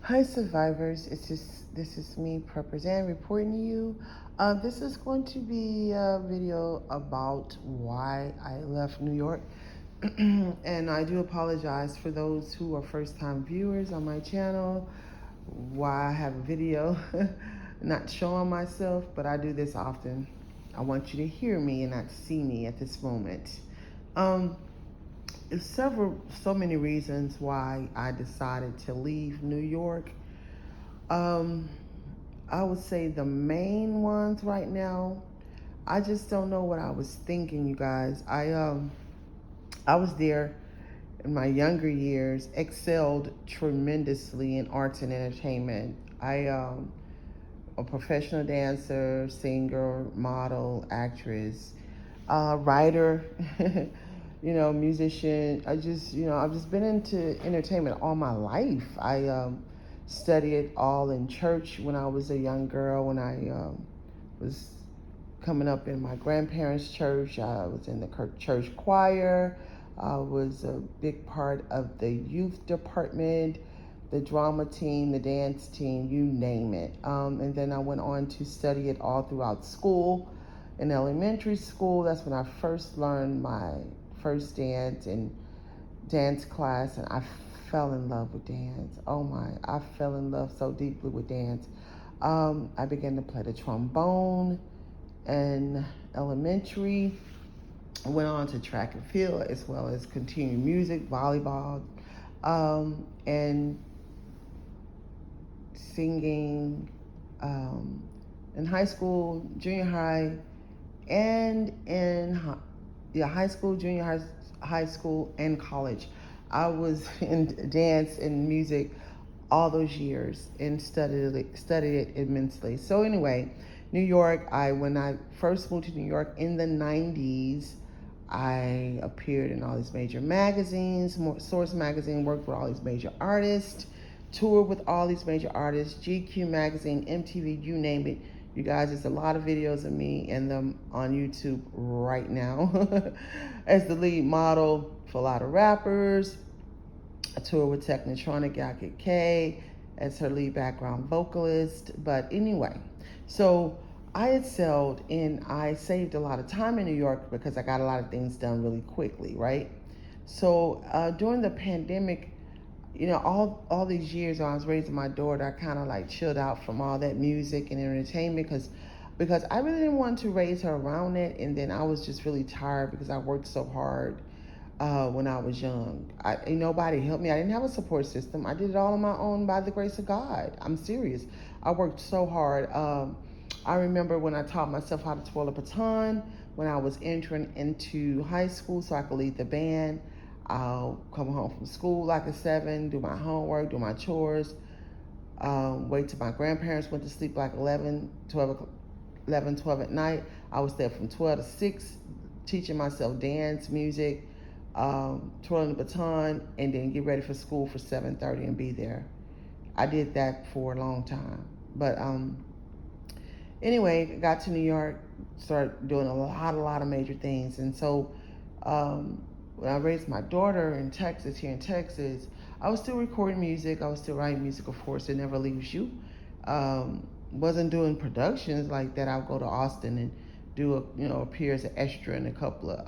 Hi, survivors. This is me, Prepresent, reporting to you. This is going to be a video about why I left New York, and I do apologize for those who are first-time viewers on my channel. Why I have a video, not showing myself, but I do this often. I want you to hear me and not see me at this moment. Um, there's so many reasons why I decided to leave New York. Um, I would say the main ones right now. I just don't know what I was thinking, you guys. I was there in my younger years, excelled tremendously in arts and entertainment. I a professional dancer, singer, model, actress, writer, musician. I've just been into entertainment all my life. I studied it all in church when I was a young girl. When I was coming up in my grandparents' church, I was in the church choir. I was a big part of the youth department, the drama team, the dance team, you name it. And then I went on to study it all throughout school. In elementary school, that's when I first learned my first dance in dance class, and I fell in love with dance. Oh my, I fell in love so deeply with dance. I began to play the trombone in elementary. I went on to track and field as well as continued music, volleyball, and singing in high school, junior high, and in high school, high school, and college. I was in dance and music all those years and studied it immensely. So anyway, New York. When I first moved to New York in the '90s, I appeared in all these major magazines, Source magazine, worked with all these major artists, toured with all these major artists, GQ magazine, MTV, you name it. You guys, there's a lot of videos of me and them on YouTube right now as the lead model for a lot of rappers. I toured with Technotronic Yakit K as her lead background vocalist. But anyway, so I excelled and I saved a lot of time in New York because I got a lot of things done really quickly, right? So during the pandemic, all these years when I was raising my daughter, I kind of like chilled out from all that music and entertainment because I really didn't want to raise her around it, and then I was just really tired because I worked so hard when I was young. Nobody helped me. I didn't have a support system. I did it all on my own by the grace of God. I'm serious. I worked so hard. I remember when I taught myself how to twirl a baton when I was entering into high school so I could lead the band. I'll come home from school like at 7, do my homework, do my chores, wait till my grandparents went to sleep like 11, 12 at night. I was there from 12 to 6, teaching myself dance, music, twirling the baton, and then get ready for school for 7:30 and be there. I did that for a long time. But anyway, got to New York, started doing a lot of major things. And so when I raised my daughter in Texas, here in Texas, I was still recording music. I was still writing music, of course. It never leaves you. Wasn't doing productions like that. I'll go to Austin and appear as an extra in a couple of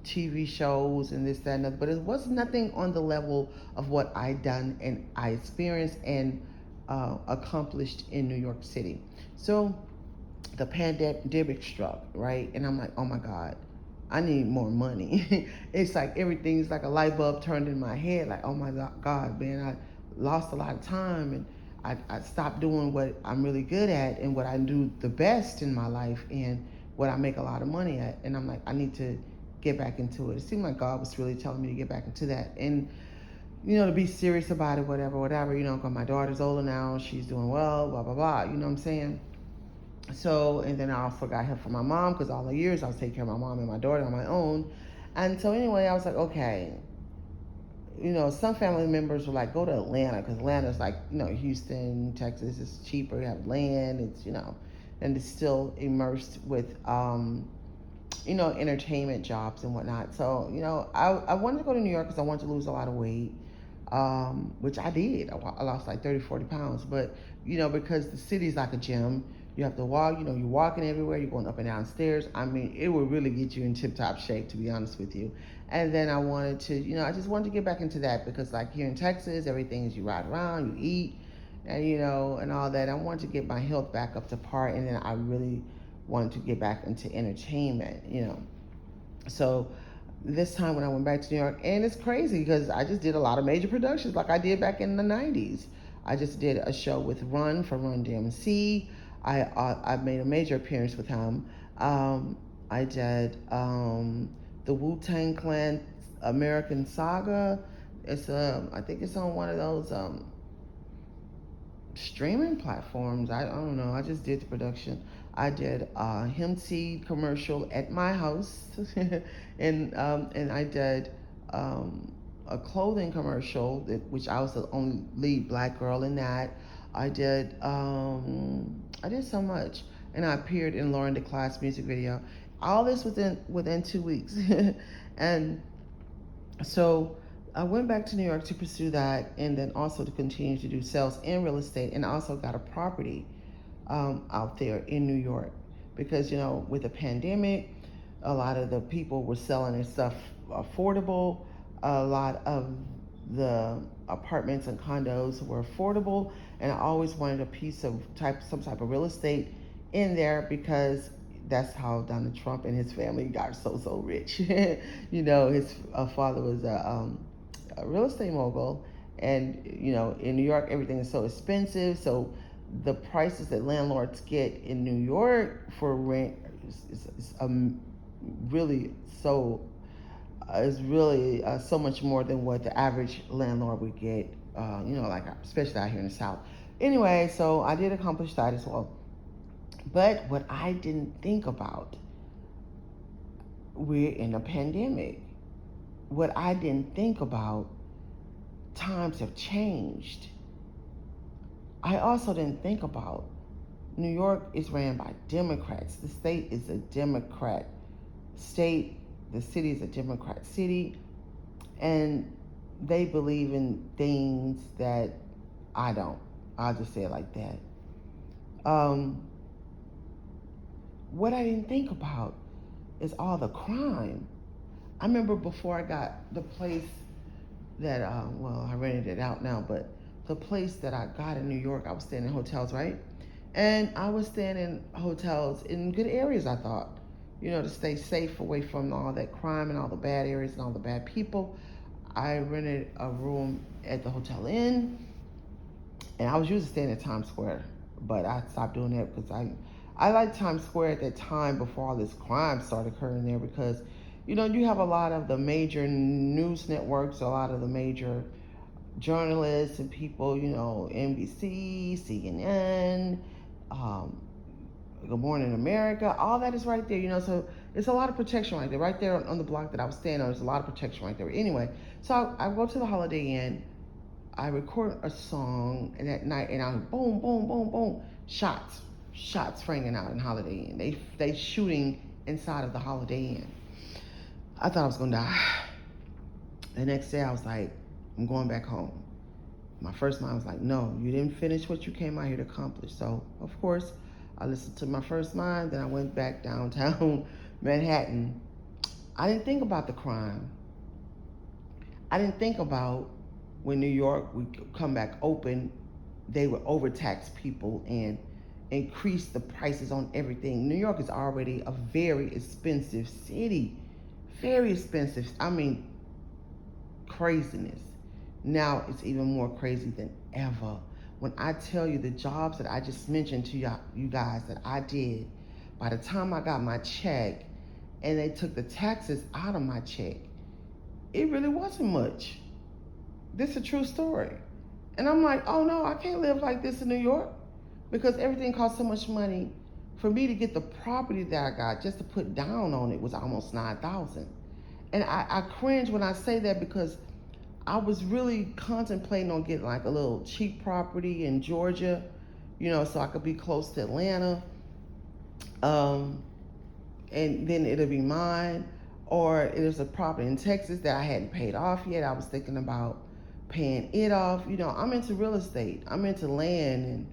TV shows and this, that, and other. But it was nothing on the level of what I done and I experienced and accomplished in New York City. So the pandemic struck, right? And I'm like, oh my God, I need more money. It's like everything's like a light bulb turned in my head. Like, oh my God, man, I lost a lot of time and I stopped doing what I'm really good at and what I do the best in my life and what I make a lot of money at. And I'm like, I need to get back into it. It seemed like God was really telling me to get back into that. And to be serious about it, whatever, because my daughter's older now, she's doing well, blah, blah, blah, you know what I'm saying? So, and then I also got help from my mom because all the years I was taking care of my mom and my daughter on my own. And so, anyway, I was like, okay, some family members were like, go to Atlanta because Atlanta's like, Houston, Texas is cheaper, you have land, and it's still immersed with, entertainment jobs and whatnot. So, I wanted to go to New York because I wanted to lose a lot of weight. which I did. I lost like 30, 40 pounds. But, because the city's like a gym, you have to walk, you're walking everywhere, you're going up and down stairs. I mean, it will really get you in tip top shape, to be honest with you. And then I wanted to, I just wanted to get back into that because, like, here in Texas, everything is you ride around, you eat, and, and all that. I wanted to get my health back up to par. And then I really wanted to get back into entertainment. So this time when I went back to New York, and it's crazy because I just did a lot of major productions like I did back in the 90s. I just did a show with Run from Run DMC. I made a major appearance with him. I did the Wu-Tang Clan American Saga. It's I think it's on one of those streaming platforms. I don't know. I just did the production. I did a hemp seed commercial at my house, and I did a clothing commercial which I was the only lead black girl in that. I did so much, and I appeared in Lauren DeClass music video. All this within 2 weeks, and so I went back to New York to pursue that, and then also to continue to do sales in real estate, and also got a property out there in New York because with the pandemic, a lot of the people were selling their stuff affordable. A lot of the apartments and condos were affordable, and I always wanted a piece of some type of real estate in there because that's how Donald Trump and his family got so rich. His father was a real estate mogul, and in New York everything is so expensive. So the prices that landlords get in New York for rent is really so is really so much more than what the average landlord would get. Like especially out here in the South. Anyway, so I did accomplish that as well. But what I didn't think about, we're in a pandemic. What I didn't think about, times have changed. I also didn't think about, New York is ran by Democrats. The state is a Democrat state. The city is a Democrat city. And they believe in things that I don't. I'll just say it like that. What I didn't think about is all the crime. I remember before I got the place that, I rented it out now, but the place that I got in New York, I was staying in hotels, right? And I was staying in hotels in good areas, I thought, to stay safe away from all that crime and all the bad areas and all the bad people. I rented a room at the Hotel Inn, and I was usually staying at Times Square, but I stopped doing that because I liked Times Square at that time before all this crime started occurring there because, you have a lot of the major news networks, a lot of the major journalists and people, NBC, CNN, Good Morning America, all that is right there, so it's a lot of protection right there. Right there on the block that I was staying on, there's a lot of protection right there. Anyway, so I go to the Holiday Inn, I record a song, and that night, and I boom, boom, boom, boom, shots ringing out in Holiday Inn. They shooting inside of the Holiday Inn. I thought I was gonna die. The next day I was like, I'm going back home. My first mind was like, no, you didn't finish what you came out here to accomplish. So, of course, I listened to my first mind, then I went back downtown Manhattan. I didn't think about the crime. I didn't think about when New York would come back open, they would overtax people and increase the prices on everything. New York is already a very expensive city. Very expensive. I mean, craziness. Now it's even more crazy than ever. When I tell you the jobs that I just mentioned to you guys that I did, by the time I got my check and they took the taxes out of my check, it really wasn't much. This is a true story. And I'm like, oh no, I can't live like this in New York because everything costs so much money. For me to get the property that I got, just to put down on it, was almost $9,000. And I cringe when I say that because I was really contemplating on getting like a little cheap property in Georgia, so I could be close to Atlanta. And then it'll be mine. Or there's a property in Texas that I hadn't paid off yet. I was thinking about paying it off. I'm into real estate. I'm into land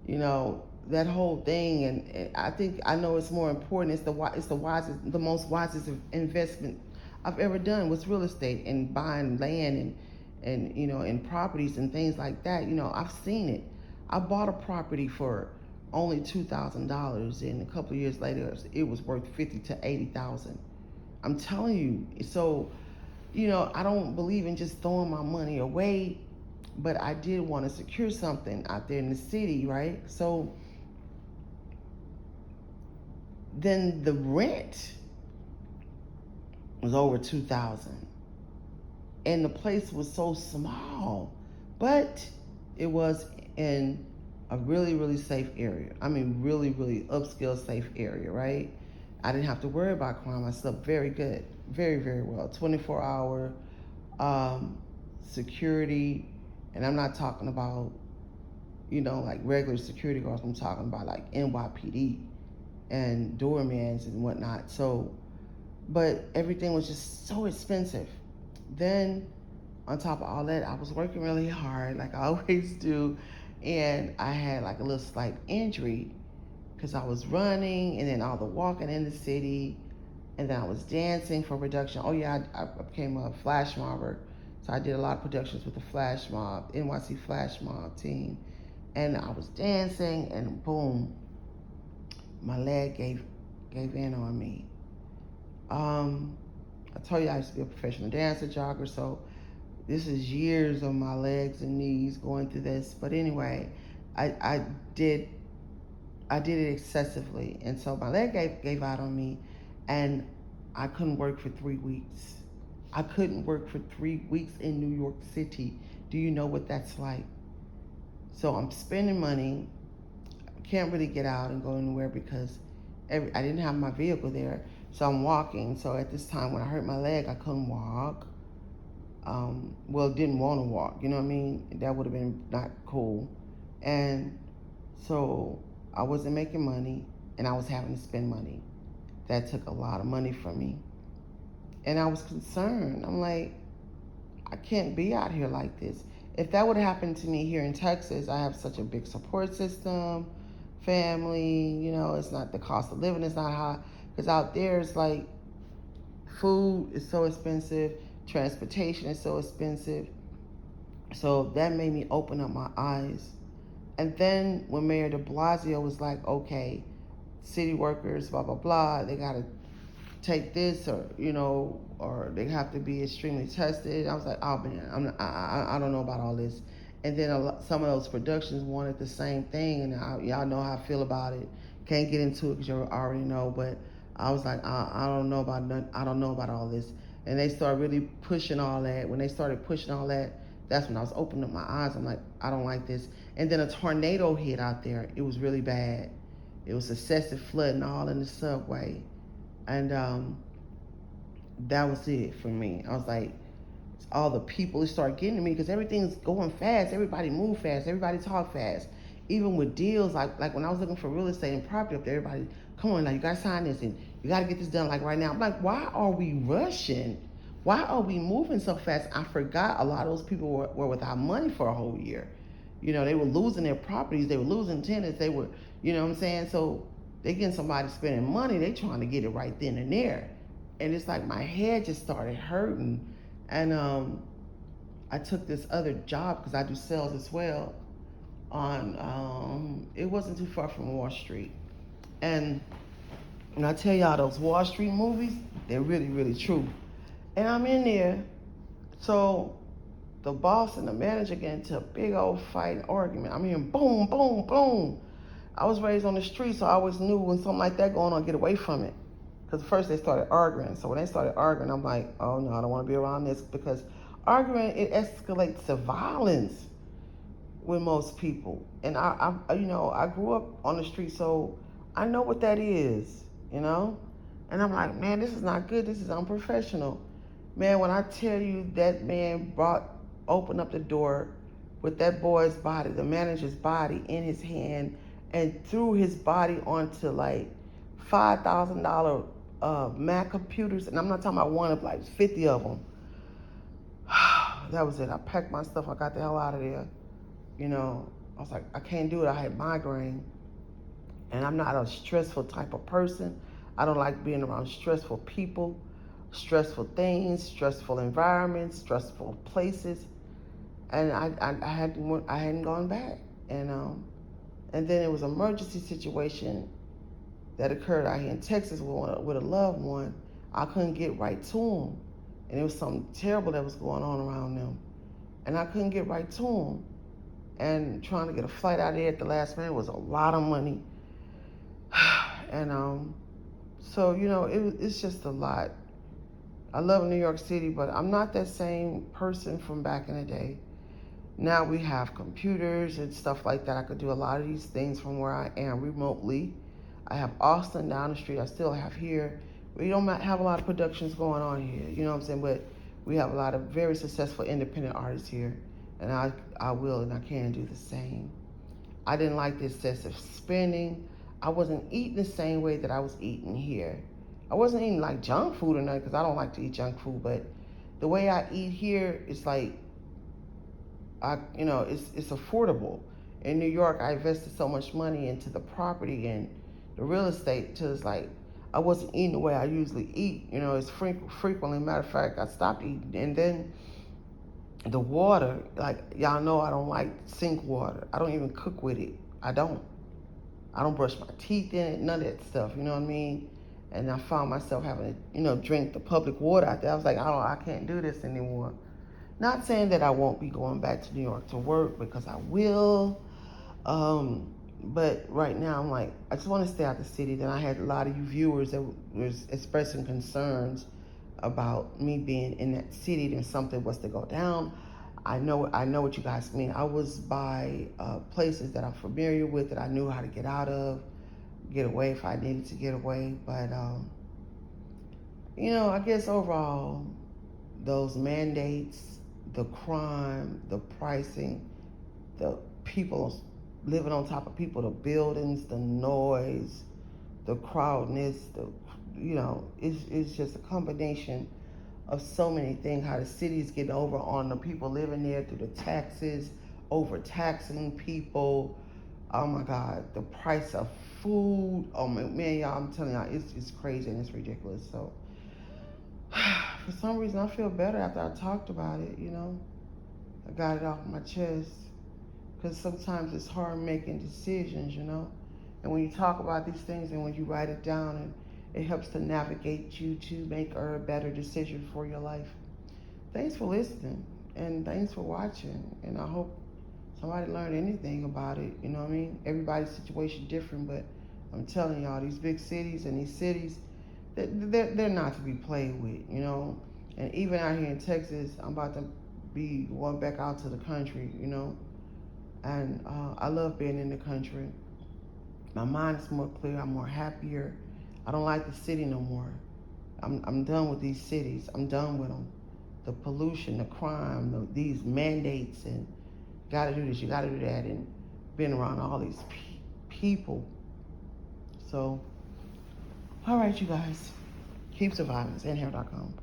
and, that whole thing. And I think I know it's more important. The most wisest investment I've ever done was real estate and buying land and properties and things like that. I've seen it. I bought a property for only $2,000, and a couple of years later, it was worth 50 to 80,000. I'm telling you. So, I don't believe in just throwing my money away, but I did want to secure something out there in the city, right? So then the rent was over 2,000, and the place was so small, but it was in a really, really safe area. I mean, really, really upscale safe area, right? I didn't have to worry about crime. I slept very good, very, very well. 24-hour security, and I'm not talking about, like regular security guards. I'm talking about like NYPD and doormans and whatnot. So, but everything was just so expensive. Then, on top of all that, I was working really hard, like I always do, and I had like a little slight injury because I was running and then all the walking in the city, and then I was dancing for production. Oh yeah, I became a flash mobber, so I did a lot of productions with the flash mob, NYC flash mob team, and I was dancing, and boom, my leg gave in on me. I told you I used to be a professional dancer, jogger, so this is years of my legs and knees going through this. But anyway, I did it excessively, and so my leg gave out on me, and I couldn't work for 3 weeks. I couldn't work for 3 weeks in New York City. Do you know what that's like? So I'm spending money, can't really get out and go anywhere because I didn't have my vehicle there. So I'm walking. So at this time, when I hurt my leg, I couldn't walk. Didn't want to walk. You know what I mean? That would have been not cool. And so I wasn't making money, and I was having to spend money. That took a lot of money from me. And I was concerned. I'm like, I can't be out here like this. If that would have happened to me here in Texas, I have such a big support system, family, it's not, the cost of living is not high. Because out there, it's like food is so expensive, transportation is so expensive. So that made me open up my eyes. And then when Mayor de Blasio was like, okay, city workers, blah, blah, blah, they got to take this, or they have to be extremely tested. I was like, oh man, I don't know about all this. And then some of those productions wanted the same thing, and y'all know how I feel about it. Can't get into it because you already know, but I was like, I don't know about none, I don't know about all this. And they started really pushing all that. When they started pushing all that, that's when I was opening up my eyes. I'm like, I don't like this. And then a tornado hit out there. It was really bad. It was excessive flooding all in the subway. And that was it for me. I was like, all the people started getting to me because everything's going fast. Everybody move fast. Everybody talk fast. Even with deals, like when I was looking for real estate and property up there, everybody, come on now, you got to sign this and you got to get this done like right now. I'm like, why are we rushing? Why are we moving so fast? I forgot a lot of those people were without money for a whole year. They were losing their properties. They were losing tenants. They were, what I'm saying? So they getting somebody spending money. They trying to get it right then and there. And it's like my head just started hurting. And I took this other job because I do sales as well on, it wasn't too far from Wall Street. And when I tell y'all those Wall Street movies, they're really, really true. And I'm in there, so the boss and the manager get into a big old fight and argument. I'm hearing boom, boom, boom. I was raised on the street, so I always knew when something like that going on, get away from it. Because first they started arguing. So when they started arguing, I'm like, oh no, I don't want to be around this, because arguing, it escalates to violence with most people. And I grew up on the street, so I know what that is, And I'm like, man, this is not good. This is unprofessional. Man, when I tell you that man opened up the door with that boy's body, the manager's body in his hand, and threw his body onto like $5,000 Mac computers, and I'm not talking about one of like 50 of them. that was it. I packed my stuff. I got the hell out of there. I was like, I can't do it. I had migraine. And I'm not a stressful type of person. I don't like being around stressful people, stressful things, stressful environments, stressful places. And I hadn't gone back. And then it was an emergency situation that occurred out here in Texas with a loved one. I couldn't get right to them, and it was something terrible that was going on around them, and I couldn't get right to them. And trying to get a flight out of there at the last minute was a lot of money. And so it's just a lot. I love New York City, but I'm not that same person from back in the day. Now we have computers and stuff like that. I could do a lot of these things from where I am remotely. I have Austin down the street. I still have here. We don't have a lot of productions going on here, you know what I'm saying? But we have a lot of very successful independent artists here. And I will and I can do the same. I didn't like the excessive spending. I wasn't eating the same way that I was eating here. I wasn't eating like junk food or nothing, because I don't like to eat junk food, but the way I eat here is like, it's affordable. In New York, I invested so much money into the property and the real estate till it's like I wasn't eating the way I usually eat. It's frequently. Matter of fact, I stopped eating. And then the water, like y'all know, I don't like sink water. I don't even cook with it. I don't brush my teeth in it, none of that stuff. You know what I mean? And I found myself having to, drink the public water out there. I was like, I can't do this anymore. Not saying that I won't be going back to New York to work, because I will. But right now I'm like, I just want to stay out the city. Then I had a lot of you viewers that was expressing concerns about me being in that city. Then something was to go down. I know what you guys mean. I was by places that I'm familiar with, that I knew how to get out of, get away if I needed to get away. But I guess overall, those mandates, the crime, the pricing, the people living on top of people, the buildings, the noise, the crowdness, it's just a combination of so many things. How the city's getting over on the people living there through the taxes, overtaxing people. Oh my God, the price of food. Oh man, y'all, I'm telling y'all, it's crazy and it's ridiculous. So for some reason, I feel better after I talked about it. I got it off my chest, because sometimes it's hard making decisions. And when you talk about these things and when you write it down, and it helps to navigate you to make a better decision for your life. Thanks for listening, and thanks for watching. And I hope somebody learned anything about it. You know what I mean? Everybody's situation different, but I'm telling y'all, these big cities and these cities, they're not to be played with. And even out here in Texas, I'm about to be going back out to the country. And I love being in the country. My mind is more clear. I'm more happier. I don't like the city no more. I'm done with these cities. I'm done with them. The pollution, the crime, these mandates, and gotta do this, you gotta do that, and being around all these people. So, all right, you guys, keep surviving. ZanHair.com.